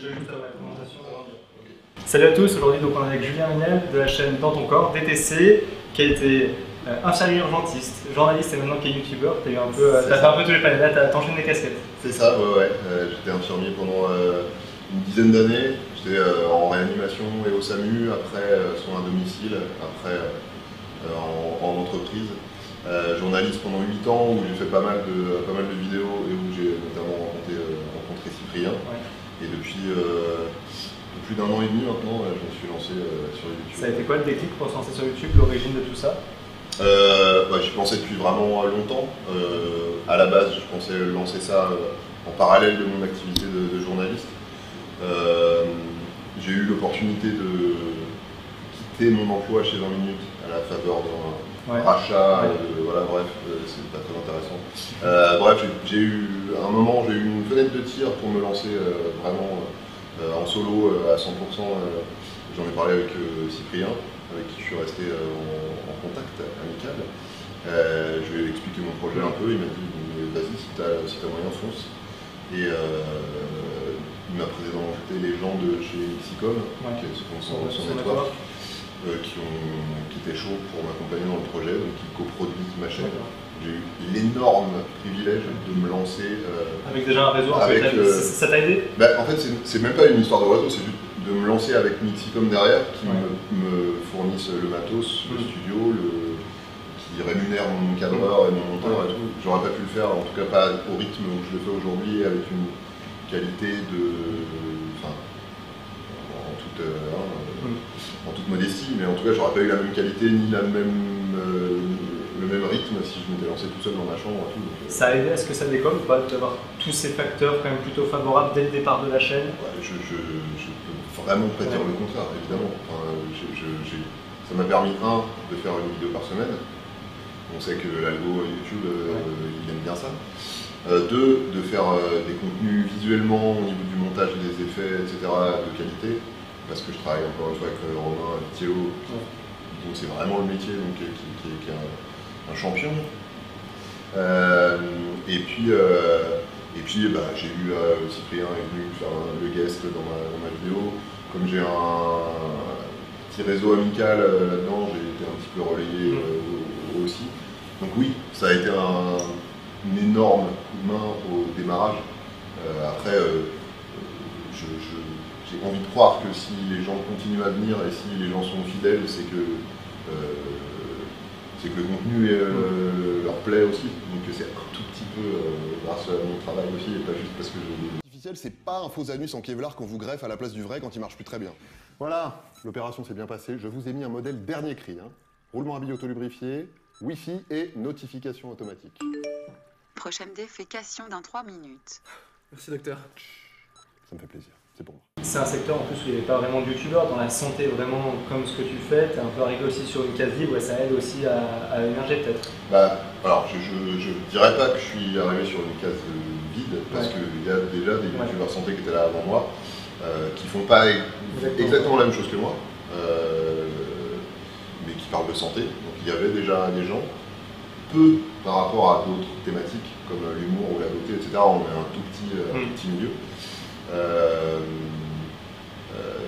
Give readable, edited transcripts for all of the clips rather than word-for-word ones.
juste la présentation. Salut à tous, aujourd'hui donc on est avec Julien Minel de la chaîne Dans ton corps, DTC, qui a été infirmier urgentiste, journaliste et maintenant qui est youtubeur. Tu as fait un peu tous les panels, là tu enchaîné des casquettes. C'est ça, ouais. J'étais infirmier pendant une dizaine d'années. J'étais en réanimation et au SAMU, après soins à domicile, après en entreprise. Journaliste pendant 8 ans où j'ai fait pas mal de vidéos et où j'ai notamment rencontré Cyprien. Ouais. Et depuis plus d'un an et demi maintenant, je me suis lancé sur YouTube. Ça a été quoi le déclic pour se lancer sur YouTube, l'origine de tout ça? J'y pensais depuis vraiment longtemps. À la base, je pensais lancer ça en parallèle de mon activité de journaliste. J'ai eu l'opportunité de quitter mon emploi chez 20 minutes à la faveur d'un rachat, voilà, bref, c'est pas très intéressant. Bref, j'ai eu une fenêtre de tir pour me lancer vraiment en solo à 100%. J'en ai parlé avec Cyprien, avec qui je suis resté en contact amical. Je lui ai expliqué mon projet un peu, il m'a dit vas-y, si t'as moyen, fonce. Et il m'a présenté les gens de chez Xicom, qui est son network, qui étaient chauds pour m'accompagner dans le projet, donc qui coproduisent ma chaîne. J'ai eu l'énorme privilège de me lancer. Avec déjà un réseau, ça t'a aidé? En fait, c'est même pas une histoire de réseau, c'est juste de me lancer avec Mixicom derrière, qui me fournissent le matos, le studio, qui rémunère mon cadreur et mon monteur et tout. J'aurais pas pu le faire, en tout cas pas au rythme où je le fais aujourd'hui, avec une qualité en toute modestie, mais en tout cas j'aurais pas eu la même qualité ni le même rythme si je m'étais lancé tout seul dans ma chambre et tout. Ça a aidé à ce que ça décolle ou pas, d'avoir tous ces facteurs quand même plutôt favorables dès le départ de la chaîne? Je peux vraiment pas dire le contraire, évidemment. Ça m'a permis, de faire une vidéo par semaine. On sait que l'algo YouTube, il aime bien ça. Deux, de faire des contenus visuellement au niveau du montage des effets, etc., de qualité. Parce que je travaille encore une fois avec Romain Théo, donc c'est vraiment le métier, donc, qui est un champion. Et puis j'ai eu Cyprien est venu faire le guest dans ma vidéo. Comme j'ai un petit réseau amical là-dedans, j'ai été un petit peu relayé aussi. Donc oui, ça a été un énorme coup de main au démarrage. Après, j'ai envie de croire que si les gens continuent à venir et si les gens sont fidèles, c'est que le contenu leur plaît aussi. Donc c'est un tout petit peu grâce à mon travail aussi et pas juste parce que artificiel, c'est pas un faux anus en Kevlar qu'on vous greffe à la place du vrai quand il marche plus très bien. Voilà, l'opération s'est bien passée. Je vous ai mis un modèle dernier cri. Roulement à billes autolubrifié, Wi-Fi et notification automatique. Prochaine défécation dans 3 minutes. Merci docteur. Ça me fait plaisir, c'est pour moi. C'est un secteur en plus où il n'y avait pas vraiment de youtubeurs, dans la santé vraiment comme ce que tu fais, tu es un peu arrivé aussi sur une case libre et ça aide aussi à émerger peut-être. Alors je dirais pas que je suis arrivé sur une case vide, parce qu'il y a déjà des youtubeurs santé qui étaient là avant moi, qui font pas exactement la même chose que moi, mais qui parlent de santé. Donc il y avait déjà des gens, peu par rapport à d'autres thématiques comme l'humour ou la beauté, etc. On est un tout petit milieu.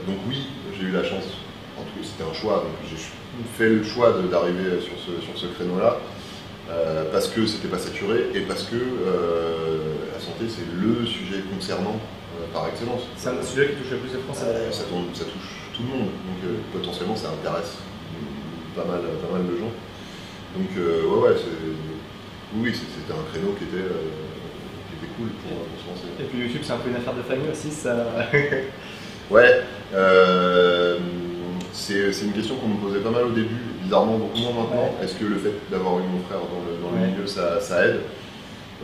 Donc oui, j'ai eu la chance, en tout cas c'était un choix, donc j'ai fait le choix d'arriver sur ce créneau-là, parce que c'était pas saturé et parce que la santé c'est le sujet concernant par excellence. C'est un sujet qui touche le plus de Français. Ça touche tout le monde, donc potentiellement ça intéresse pas mal de gens. Donc oui, c'était un créneau qui était cool pour se lancer. Et puis YouTube c'est un peu une affaire de famille aussi, ça... Ouais, c'est une question qu'on me posait pas mal au début, bizarrement beaucoup moins maintenant. Est-ce que le fait d'avoir eu mon frère dans le milieu, ça aide?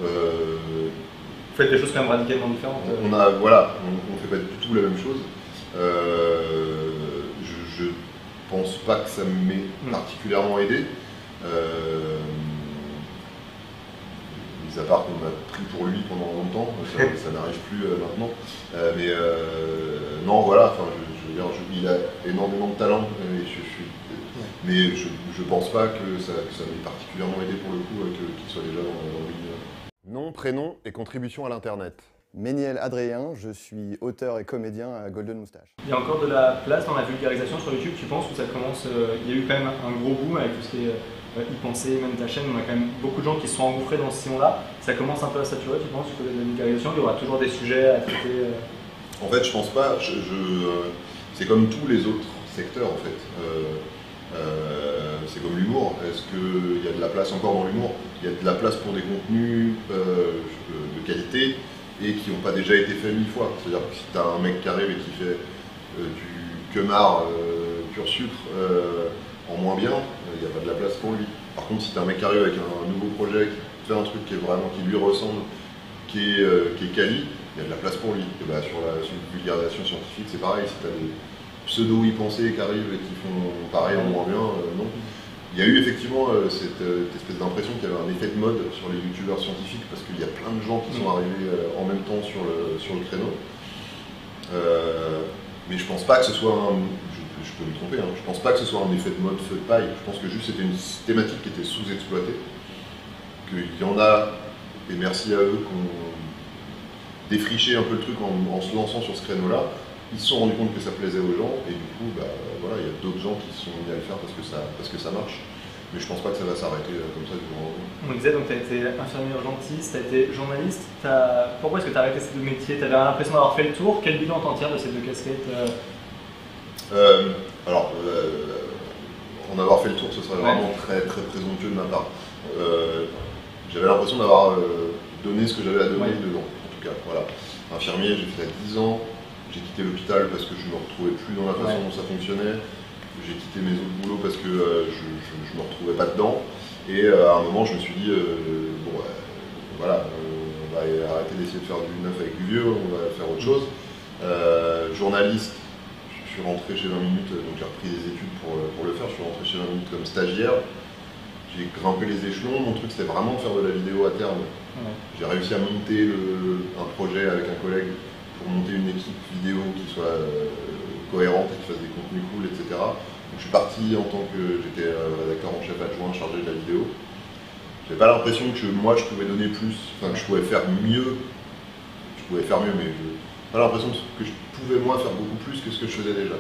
Vous faites des choses quand même radicalement différentes. On fait pas du tout la même chose. Je pense pas que ça m'ait particulièrement aidé. Mis à part qu'on m'a pris pour lui pendant longtemps, ça n'arrive plus maintenant. Non, voilà, je veux dire, il a énormément de talent, mais je pense pas que ça m'ait particulièrement aidé pour le coup, qu'il soit déjà dans le milieu. Nom, prénom et contribution à l'internet. Méniel Adrien, je suis auteur et comédien à Golden Moustache. Il y a encore de la place dans la vulgarisation sur YouTube, tu penses, où ça commence. Il y a eu quand même un gros boom avec tout ce qui est y penser, même ta chaîne, on a quand même beaucoup de gens qui se sont engouffrés dans ce sillon-là. Ça commence un peu à saturer, tu penses, du côté de la vulgarisation, il y aura toujours des sujets à traiter En fait, je pense pas. C'est comme tous les autres secteurs, en fait. C'est comme l'humour. Est-ce qu'il y a de la place encore dans l'humour? Il y a de la place pour des contenus de qualité et qui n'ont pas déjà été faits 1000 fois. C'est-à-dire que si tu as un mec qui arrive et qui fait du queumard pur sucre en moins bien, il n'y a pas de la place pour lui. Par contre, si tu as un mec qui arrive avec un nouveau projet, qui fait un truc qui lui ressemble, qui est quali, il y a de la place pour lui. Et bah, sur la vulgarisation scientifique, c'est pareil. Si tu as des pseudo-y-pensés qui arrivent et qui font pareil en moins bien, non. Il y a eu effectivement cette espèce d'impression qu'il y avait un effet de mode sur les youtubeurs scientifiques parce qu'il y a plein de gens qui sont arrivés en même temps sur le créneau. Mais je pense pas que ce soit je peux me tromper, hein, je pense pas que ce soit un effet de mode feu de paille. Je pense que juste c'était une thématique qui était sous-exploitée. Qu'il y en a, et merci à eux, qui ont défriché un peu le truc en se lançant sur ce créneau-là. Ils se sont rendus compte que ça plaisait aux gens et du coup, bah, voilà, il y a d'autres gens qui se sont mis à le faire parce que ça marche. Mais je pense pas que ça va s'arrêter comme ça du jour au lendemain. On disait donc tu as été infirmier urgentiste, tu as été journaliste. Pourquoi est-ce que tu as arrêté ces deux métiers? Tu avais l'impression d'avoir fait le tour. Quel bilan t'en tires de ces deux casquettes? En avoir fait le tour, ce serait vraiment très, très présomptueux de ma part. J'avais l'impression d'avoir donné ce que j'avais à donner dedans, en tout cas. Voilà. Infirmier, j'ai fait ça 10 ans. J'ai quitté l'hôpital parce que je ne me retrouvais plus dans la façon dont ça fonctionnait. J'ai quitté mes autres boulots parce que je ne me retrouvais pas dedans. Et à un moment, je me suis dit, voilà, on va arrêter d'essayer de faire du neuf avec du vieux, on va faire autre chose. Journaliste, je suis rentré chez 20 minutes, donc j'ai repris des études pour le faire. Je suis rentré chez 20 minutes comme stagiaire. J'ai grimpé les échelons. Mon truc, c'était vraiment de faire de la vidéo à terme. J'ai réussi à monter un projet avec un collègue pour monter une équipe vidéo qui soit cohérente et qui fasse des contenus cool, etc. Donc je suis parti en tant que j'étais rédacteur en chef adjoint chargé de la vidéo. J'avais pas l'impression que moi je pouvais donner plus, enfin que je pouvais faire mieux. Je pouvais faire mieux, mais j'ai pas l'impression que je pouvais moi faire beaucoup plus que ce que je faisais déjà.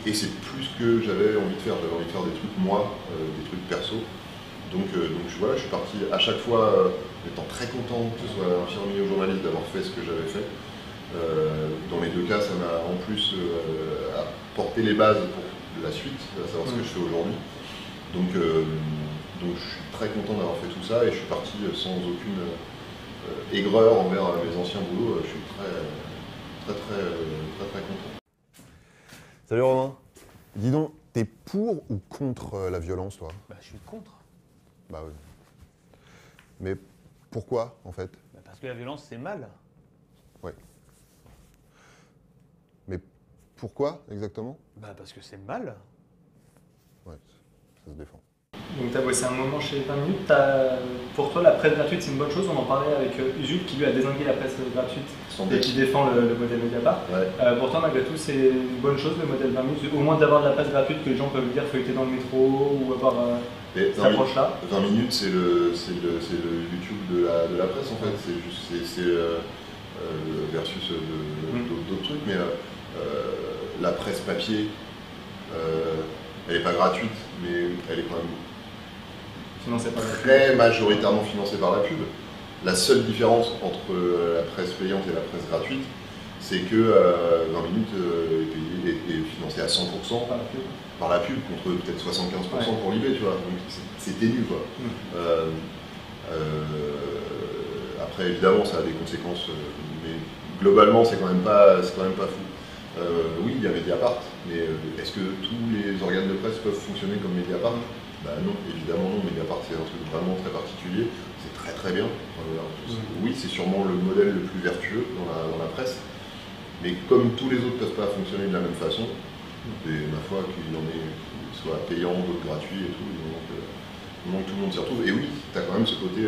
Et c'est plus ce que j'avais envie de faire. J'avais envie de faire des trucs moi, des trucs perso. Donc voilà, je suis parti à chaque fois étant très content que ce soit infirmier ou journaliste d'avoir fait ce que j'avais fait. Dans les deux cas, ça m'a en plus apporté les bases pour la suite, à savoir ce que je fais aujourd'hui. Donc je suis très content d'avoir fait tout ça et je suis parti sans aucune aigreur envers mes anciens boulots. Je suis très content. Salut Romain. Dis donc, t'es pour ou contre la violence, toi? Bah, je suis contre. Bah oui. Mais pourquoi, en fait? Bah, parce que la violence, c'est mal. Ouais. Mais pourquoi, exactement? Bah, parce que c'est mal. Ouais, ça se défend. Donc tu as bossé un moment chez 20 minutes. Pour toi, la presse gratuite, c'est une bonne chose. On en parlait avec Usul qui lui a dézingué la presse gratuite et qui défend le modèle Mediapart. Pour toi, malgré tout, c'est une bonne chose le modèle 20 minutes, au moins d'avoir de la presse gratuite que les gens peuvent lire feuilleter dans le métro ou avoir cette approche-là. 20 minutes, c'est le YouTube de la presse en fait. C'est versus d'autres trucs, mais la presse papier, elle n'est pas gratuite, mais elle est quand même très majoritairement financée par la pub. La seule différence entre la presse payante et la presse gratuite, c'est que 20 minutes est financée à 100% par la pub, contre peut-être 75% pour l'IB, tu vois. Donc c'est ténu, quoi. Après, évidemment, ça a des conséquences, mais globalement, c'est quand même pas fou. Oui, il y a Mediapart, mais est-ce que tous les organes de presse peuvent fonctionner comme Mediapart? Bah non, évidemment non. Mediapart, c'est un truc vraiment très particulier, c'est très bien. Oui, c'est sûrement le modèle le plus vertueux dans la presse, mais comme tous les autres ne peuvent pas fonctionner de la même façon, et ma foi qu'il y en ait qui soient payants, d'autres gratuits et tout, il manque tout le monde s'y retrouve. Et oui, tu as quand même ce côté,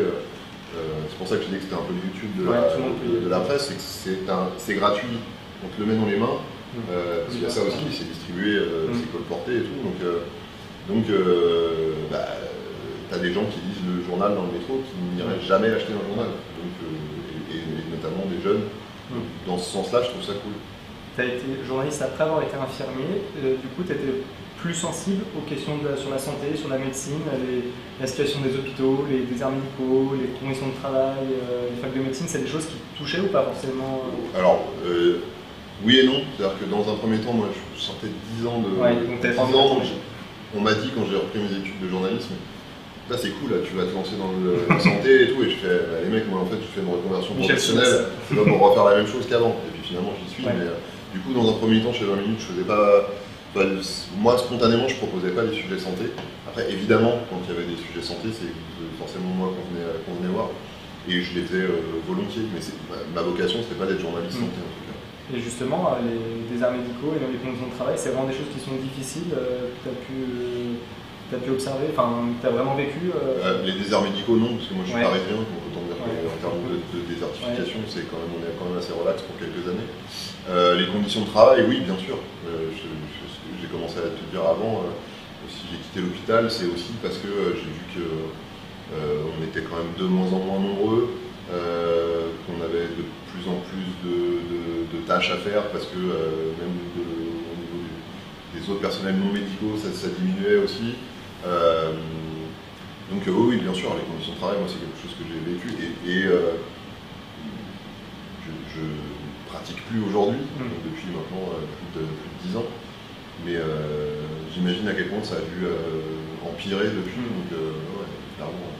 c'est pour ça que je disais que c'était un peu le YouTube de la presse, c'est que c'est gratuit, on te le met dans les mains. Parce qu'il y a ça aussi, c'est distribué, c'est colporté et tout, donc t'as des gens qui lisent le journal dans le métro qui n'iraient jamais l'acheter dans le journal. Donc, et notamment des jeunes. Dans ce sens-là, je trouve ça cool. Tu as été journaliste après avoir été infirmier. Du coup, tu étais plus sensible aux questions sur la santé, sur la médecine, la situation des hôpitaux, les déserts médicaux, les conditions de travail, les facs de médecine, c'est des choses qui te touchaient ou pas forcément? Alors, oui et non. C'est-à-dire que dans un premier temps, moi, je sortais de 10 ans de... Ouais, donc t'avais pas envie ans, de on m'a dit quand j'ai repris mes études de journalisme, là c'est cool, là, tu vas te lancer dans la santé et tout, et je fais, bah, les mecs, moi en fait, je fais une reconversion professionnelle, je dois refaire la même chose qu'avant. Et puis finalement, j'y suis, mais du coup, dans un premier temps, chez 20 minutes, je faisais pas... moi, spontanément, je proposais pas des sujets santé. Après, évidemment, quand il y avait des sujets santé, c'est forcément moi qu'on venait voir. Et je les faisais volontiers, mais ma vocation, c'était pas d'être journaliste santé en tout cas. Et justement, les déserts médicaux et les conditions de travail, c'est vraiment des choses qui sont difficiles, que tu as pu observer, enfin, tu as vraiment vécu Les déserts médicaux, non, parce que moi je suis parisien, donc autant dire qu'en termes de désertification, on est quand même assez relax pour quelques années. Les conditions de travail, oui, bien sûr. J'ai commencé à te dire avant, si j'ai quitté l'hôpital, c'est aussi parce que j'ai vu que on était quand même de moins en moins nombreux, qu'on avait de plus en plus de tâches à faire parce que même au niveau des autres personnels non médicaux, ça diminuait aussi. Donc oui, bien sûr, les conditions de travail, moi c'est quelque chose que j'ai vécu et je pratique plus aujourd'hui, depuis maintenant plus de 10 ans, mais j'imagine à quel point ça a dû empirer depuis, donc ouais, clairement.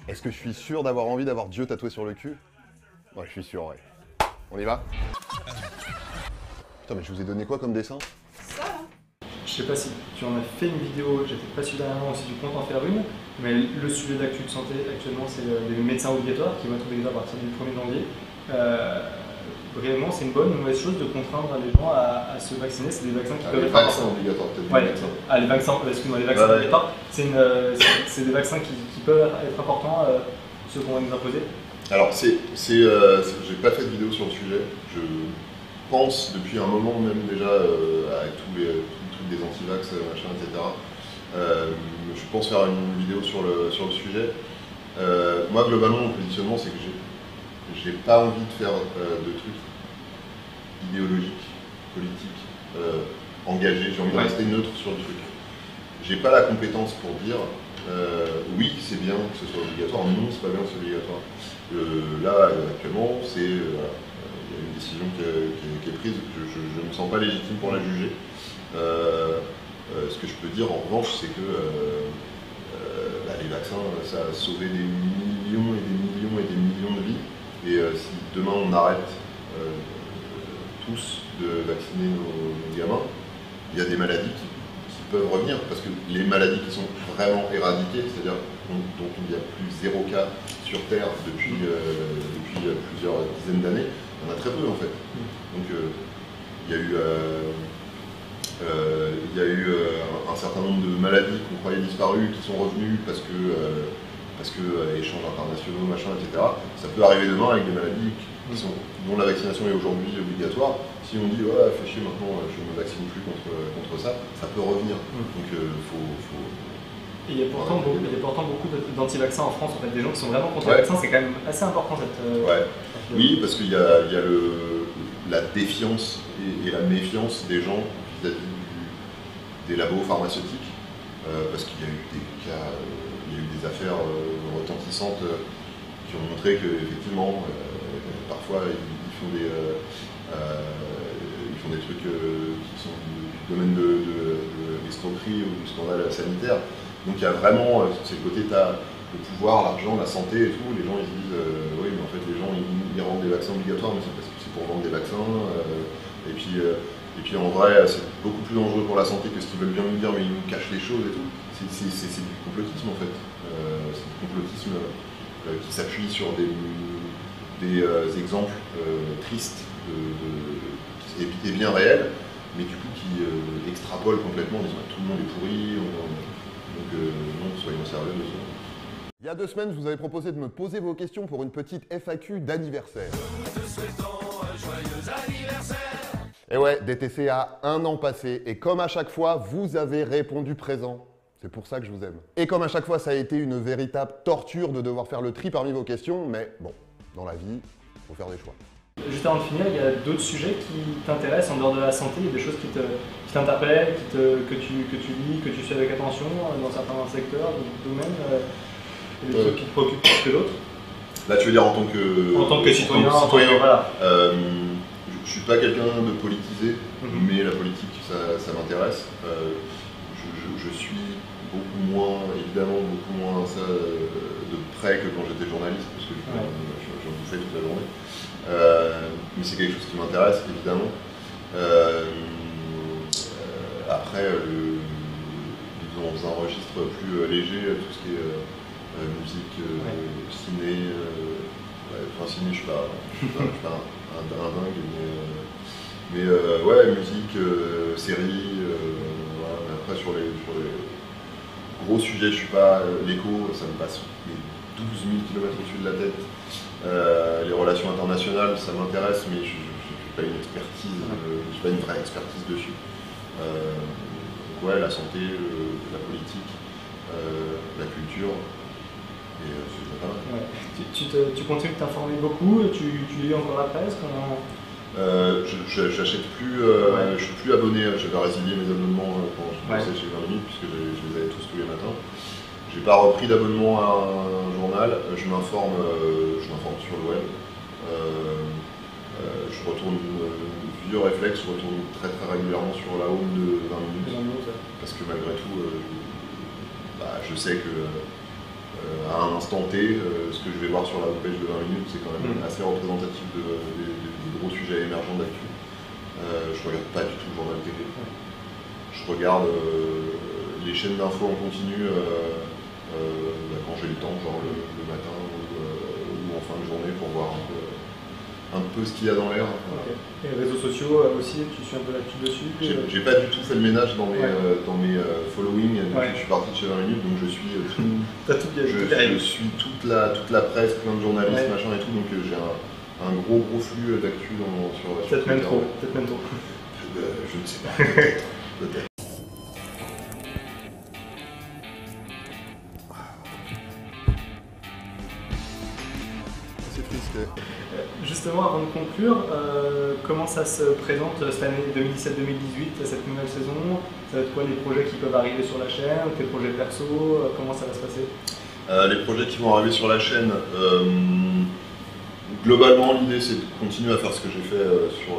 Est-ce que je suis sûr d'avoir envie d'avoir Dieu tatoué sur le cul? Ouais, je suis sûr, ouais. On y va? Putain, mais je vous ai donné quoi comme dessin? Ça, hein. Je sais pas si tu en as fait une vidéo, j'étais pas sûr dernièrement si tu comptes en faire une, mais le sujet d'actu de santé actuellement, c'est les médecins obligatoires qui vont être obligatoires à partir du 1er janvier. Vraiment, c'est une bonne ou une mauvaise chose de contraindre les gens à se vacciner. C'est des vaccins qui peuvent être vaccins obligatoires, peut-être. Ouais. Les vaccins, excuse-moi, les vaccins obligatoires, c'est des vaccins qui peuvent être importants, ceux qu'on va nous imposer. Alors, j'ai pas fait de vidéo sur le sujet. Je pense depuis un moment même déjà, avec tous les trucs des anti-vax, machin, etc. Je pense faire une vidéo sur le sujet. Moi, globalement, mon positionnement, c'est que j'ai pas envie de faire de trucs idéologiques, politiques, engagés. J'ai envie de rester neutre sur le truc. J'ai pas la compétence pour dire oui, c'est bien que ce soit obligatoire, non, c'est pas bien que ce soit obligatoire. Là, actuellement, il y a une décision qui est prise. Je ne me sens pas légitime pour la juger. Ce que je peux dire en revanche, c'est que les vaccins, ça a sauvé des millions et des millions et des millions de vies. Et si demain on arrête tous de vacciner nos gamins, il y a des maladies qui peuvent revenir. Parce que les maladies qui sont vraiment éradiquées, c'est-à-dire dont il n'y a plus 0 cas sur Terre depuis plusieurs dizaines d'années, il y en a très peu en fait. Donc il y a eu un certain nombre de maladies qu'on croyait disparues qui sont revenues parce que échanges internationaux, machin, etc. Ça peut arriver demain avec des maladies dont la vaccination est aujourd'hui obligatoire. Si on dit ouais, fais chier maintenant, je ne me vaccine plus contre ça, ça peut revenir. Donc Et il y a pourtant beaucoup d'anti-vaccins en France, en fait, des gens qui sont vraiment contre les vaccins, c'est quand même assez important cette. Oui, parce qu'il y a la défiance et la méfiance des gens vis-à-vis des labos pharmaceutiques, parce qu'il y a eu des cas, il y a eu des affaires retentissantes qui ont montré qu'effectivement, parfois ils font des trucs qui sont du domaine de l'escroquerie ou du scandale sanitaire. Donc il y a vraiment, c'est le côté, le pouvoir, l'argent, la santé et tout. Les gens ils se disent, oui mais en fait les gens ils rendent des vaccins obligatoires, mais c'est parce que c'est pour vendre des vaccins. Et puis en vrai c'est beaucoup plus dangereux pour la santé que ce qu'ils veulent bien nous dire, mais ils nous cachent les choses et tout. C'est du complotisme en fait. C'est du complotisme qui s'appuie sur des exemples tristes et bien réels, mais du coup qui extrapolent complètement en disant tout le monde est pourri. Donc non, soyons sérieux de ça. Il y a 2 semaines, je vous avais proposé de me poser vos questions pour une petite FAQ d'anniversaire. Nous te souhaitons un joyeux anniversaire. Et ouais, DTC a 1 an passé, et comme à chaque fois, vous avez répondu présent. C'est pour ça que je vous aime. Et comme à chaque fois, ça a été une véritable torture de devoir faire le tri parmi vos questions, mais bon, dans la vie, il faut faire des choix. Juste avant de finir, il y a d'autres sujets qui t'intéressent en dehors de la santé, il y a des choses qui t'interpellent, que tu lis, que tu suis avec attention dans certains secteurs, domaines, il y a des trucs qui te préoccupent plus que d'autres. Là, tu veux dire en tant que citoyen, voilà. Je suis pas quelqu'un de politisé, mais la politique, ça m'intéresse. Je suis évidemment beaucoup moins ça de près que quand j'étais journaliste, parce que j'en bouffais toute la journée. Mais c'est quelque chose qui m'intéresse, évidemment. Après, dans un registre plus léger, tout ce qui est musique, ciné, ciné, je suis pas un dingue, mais ouais, musique, série, voilà. Après sur les gros sujets, je suis pas l'écho, ça me passe 12 000 km au-dessus de la tête. Les relations internationales, ça m'intéresse, mais je n'ai pas une expertise, j'ai pas une vraie expertise dessus. Donc ouais, la santé, la politique, la culture, et c'est déjà pas mal. Ouais. Tu continues de t'informer beaucoup, tu lis encore la presse j'achète plus, je suis plus abonné, j'avais résilié mes abonnements quand je bossais chez 20 minutes, puisque je les avais tous les matins. J'ai pas repris d'abonnement à un journal, je m'informe sur le web. Je retourne vieux réflexe, je retourne très régulièrement sur la home de 20 minutes. Parce que malgré tout, je sais que à un instant T, ce que je vais voir sur la homepage de 20 minutes, c'est quand même assez représentatif des gros sujets émergents d'actu. Je regarde pas du tout le journal télé. Je regarde les chaînes d'infos en continu quand j'ai le temps, genre le matin ou en fin de journée, pour voir un peu ce qu'il y a dans l'air. Okay. Et les réseaux sociaux aussi, tu suis un peu l'actu dessus? J'ai pas du tout fait le ménage dans mes following depuis que je suis parti de chez 20 minutes, donc je suis je suis toute la presse, plein de journalistes, machin et tout, donc j'ai un gros flux d'actu sur peut-être même trop. Je ne sais pas, peut-être. Justement, avant de conclure, comment ça se présente cette année 2017-2018, cette nouvelle saison? Ça va être quoi les projets qui peuvent arriver sur la chaîne, tes projets perso, comment ça va se passer? Les projets qui vont arriver sur la chaîne, globalement l'idée c'est de continuer à faire ce que j'ai fait sur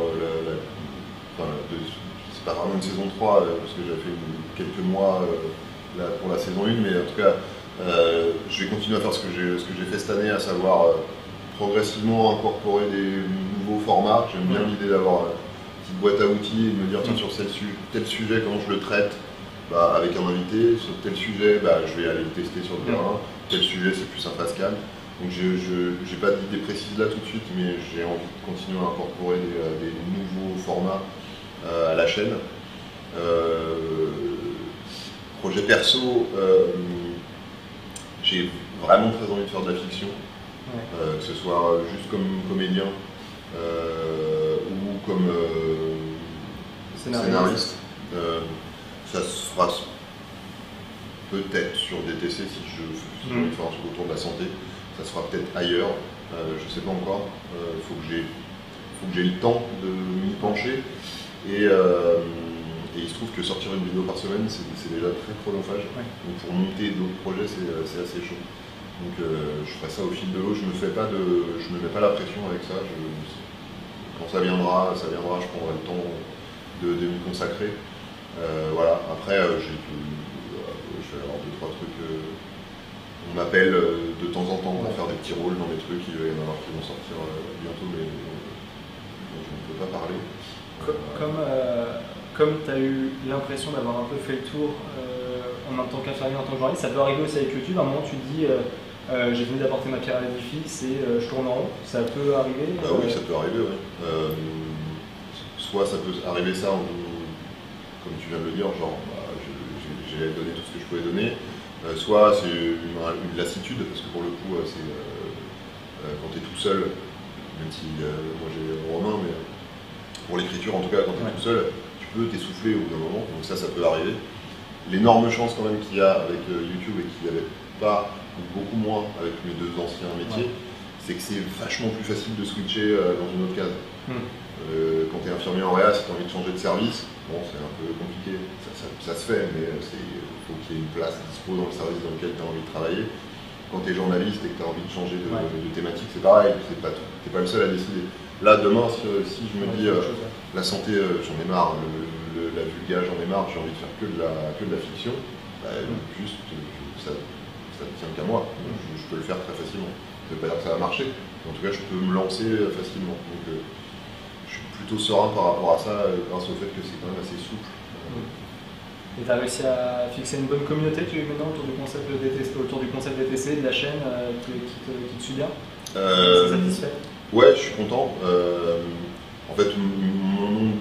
c'est pas vraiment une saison 3, parce que j'ai fait quelques mois pour la saison 1, mais en tout cas je vais continuer à faire ce que j'ai fait cette année, à savoir progressivement incorporer des nouveaux formats. J'aime bien l'idée d'avoir une petite boîte à outils et de me dire tiens, sur tel sujet, comment je le traite avec un invité, sur tel sujet, je vais aller le tester sur le terrain, tel sujet c'est plus un Pascal. Donc je n'ai pas d'idée précise là tout de suite, mais j'ai envie de continuer à incorporer des nouveaux formats à la chaîne. Projet perso, j'ai vraiment très envie de faire de la fiction. Que ce soit juste comme comédien ou comme scénariste. Ça se fera peut-être sur DTC si je veux faire un truc autour de la santé. Ça se fera peut-être ailleurs, je ne sais pas encore. Il faut que j'ai le temps de m'y pencher. Et il se trouve que sortir une vidéo par semaine, c'est déjà très chronophage. Donc pour monter d'autres projets, c'est assez chaud. Donc je ferai ça au fil de l'eau, je me mets pas la pression avec ça. Quand ça viendra, je prendrai le temps de m'y consacrer. Voilà. Après, je vais avoir 2-3 trucs. On m'appelle de temps en temps pour faire des petits rôles dans des trucs, il va y en avoir qui vont sortir bientôt, mais dont je ne peux pas parler. Comme tu as eu l'impression d'avoir un peu fait le tour en tant qu'infirmier, en tant que journaliste, ça peut arriver aussi avec YouTube. À un moment, tu te dis j'ai fini d'apporter ma pierre à l'édifice et je tourne en rond. Ça peut arriver Oui, ça peut arriver, oui. Soit ça peut arriver ça, comme tu viens de le dire, genre j'ai donné tout ce que je pouvais donner. Soit c'est une lassitude, parce que pour le coup, c'est quand tu es tout seul, même si moi j'ai Romain, mais pour l'écriture en tout cas, quand tu es tout seul, tu peux t'essouffler au bout d'un moment, donc ça peut arriver. l'énorme chance quand même qu'il y a avec YouTube et qu'il n'y avait pas, ou beaucoup moins avec mes deux anciens métiers, c'est que c'est vachement plus facile de switcher dans une autre case. Quand tu es infirmier en réa, si tu as envie de changer de service, bon, c'est un peu compliqué, ça se fait, mais il faut qu'il y ait une place dispo dans le service dans lequel tu as envie de travailler. Quand tu es journaliste et que tu as envie de changer de thématique, c'est pareil, tu n'es pas le seul à décider. Là, demain, si je me dis la santé, j'en ai marre, la vulgage, j'en ai marre, j'ai envie de faire que de la fiction, bah, juste, ça ne tient qu'à moi. Je peux le faire très facilement. Ça ne veut pas dire que ça va marcher, mais en tout cas, je peux me lancer facilement. Donc, je suis plutôt serein par rapport à ça, grâce au fait que c'est quand même assez souple. Et tu as réussi à fixer une bonne communauté maintenant autour du concept DTC, de la chaîne qui te suit bien? C'est satisfait? Ouais, je suis content. En fait, mon nom,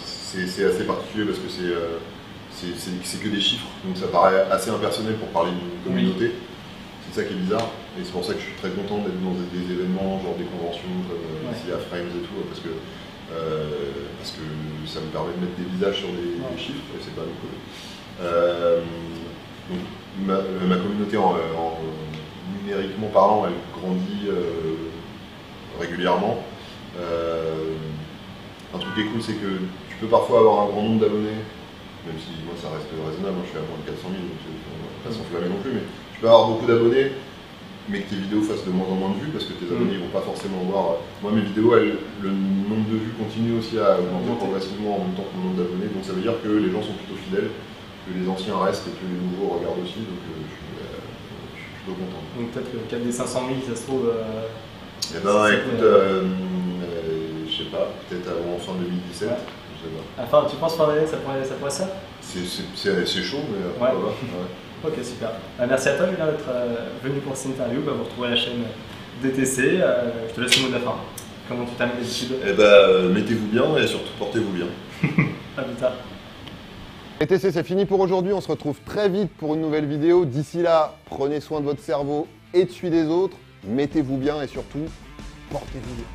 c'est assez particulier parce que c'est que des chiffres, donc ça paraît assez impersonnel pour parler d'une communauté. C'est ça qui est bizarre, et c'est pour ça que je suis très content d'être dans des événements, genre des conventions comme ici à Frames et tout, parce que ça me permet de mettre des visages sur des chiffres, et c'est pas cool. Donc, ma communauté, numériquement parlant, elle grandit régulièrement. Un truc qui est cool, c'est que tu peux parfois avoir un grand nombre d'abonnés, même si moi ça reste raisonnable, moi je suis à moins de 400 000, donc on va pas s'enflammer non plus, mais tu peux avoir beaucoup d'abonnés, mais que tes vidéos fassent de moins en moins de vues, parce que tes abonnés ne vont pas forcément voir. Moi mes vidéos, le nombre de vues continue aussi à augmenter progressivement en même temps que mon nombre d'abonnés, donc ça veut dire que les gens sont plutôt fidèles, que les anciens restent et que les nouveaux regardent aussi, donc je suis plutôt content. Donc peut-être que le cap des 500 000, ça se trouve... Eh ben écoute, je sais pas, peut-être avant fin 2017, je sais pas. Enfin, tu penses fin d'année, ça pourrait ça? C'est chaud, mais ouais. Ok, super. Merci à toi, Julien, d'être venu pour cette interview. Vous retrouvez la chaîne DTC. Je te laisse le mot de la fin. Comment tu termines d'habitude? Eh ben, mettez-vous bien et surtout portez-vous bien. À plus tard. DTC, c'est fini pour aujourd'hui. On se retrouve très vite pour une nouvelle vidéo. D'ici là, prenez soin de votre cerveau et de celui des autres. Mettez-vous bien et surtout, portez-vous bien.